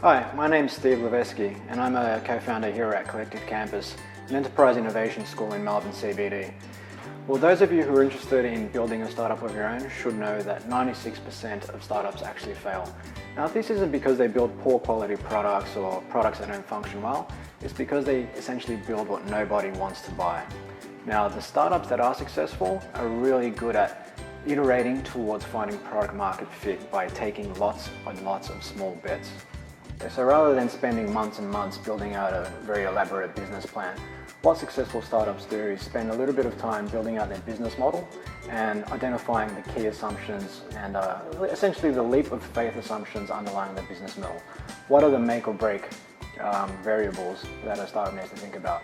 Hi, my name's Steve Levesky and I'm a co-founder here at Collective Campus, an enterprise innovation school in Melbourne CBD. Well, those of you who are interested in building a startup of your own should know that 96% of startups actually fail. Now, this isn't because they build poor quality products or products that don't function well, it's because they essentially build what nobody wants to buy. Now, the startups that are successful are really good at iterating towards finding product market fit by taking lots and lots of small bets. So rather than spending months and months building out a very elaborate business plan, what successful startups do is spend a little bit of time building out their business model and identifying the key assumptions and essentially the leap of faith assumptions underlying the business model. What are the make or break variables that a startup needs to think about?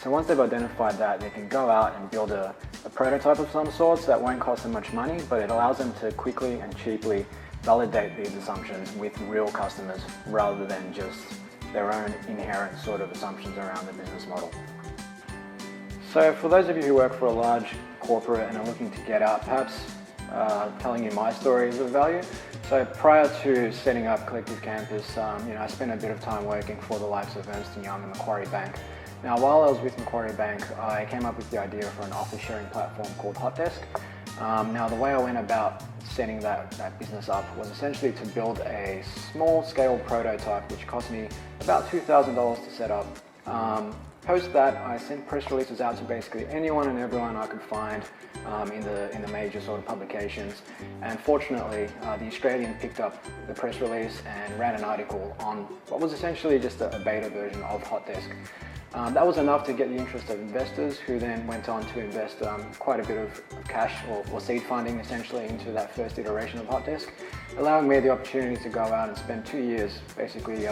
So once they've identified that, they can go out and build a prototype of some sorts that won't cost them much money, but it allows them to quickly and cheaply validate these assumptions with real customers rather than just their own inherent sort of assumptions around the business model. So for those of you who work for a large corporate and are looking to get out, perhaps telling you my story is of value. So prior to setting up Collective Campus, I spent a bit of time working for the likes of Ernst & Young and Macquarie Bank. Now, while I was with Macquarie Bank, I came up with the idea for an office sharing platform called Hotdesk. Now, the way I went about setting that business up was essentially to build a small-scale prototype, which cost me about $2,000 to set up. Post that, I sent press releases out to basically anyone and everyone I could find in the major sort of publications. And fortunately, the Australian picked up the press release and ran an article on what was essentially just a beta version of Hotdesk. That was enough to get the interest of investors, who then went on to invest quite a bit of cash or seed funding essentially into that first iteration of Hotdesk, allowing me the opportunity to go out and spend 2 years basically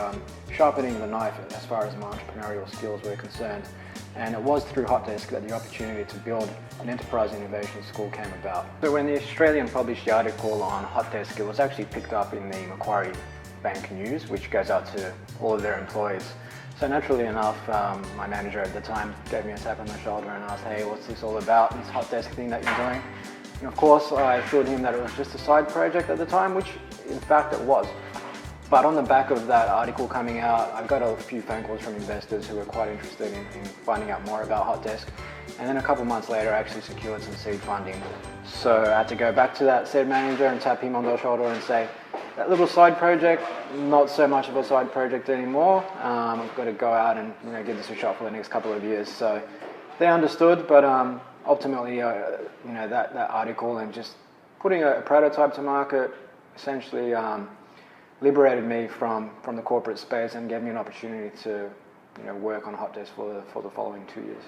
sharpening the knife as far as my entrepreneurial skills were concerned. And it was through Hotdesk that the opportunity to build an enterprise innovation school came about. So when the Australian published the article on Hotdesk, it was actually picked up in the Macquarie Bank News, which goes out to all of their employees. So naturally enough, my manager at the time gave me a tap on the shoulder and asked, hey, what's this all about, this Hotdesk thing that you're doing? And of course, I assured him that it was just a side project at the time, which in fact it was. But on the back of that article coming out, I got a few phone calls from investors who were quite interested in finding out more about Hotdesk. And then a couple months later, I actually secured some seed funding. So I had to go back to that said manager and tap him on the shoulder and say, that little side project, not so much of a side project anymore. I've got to go out and give this a shot for the next couple of years. So they understood, but ultimately, that article and just putting a prototype to market essentially liberated me from the corporate space and gave me an opportunity to work on Hotdesk for the following 2 years.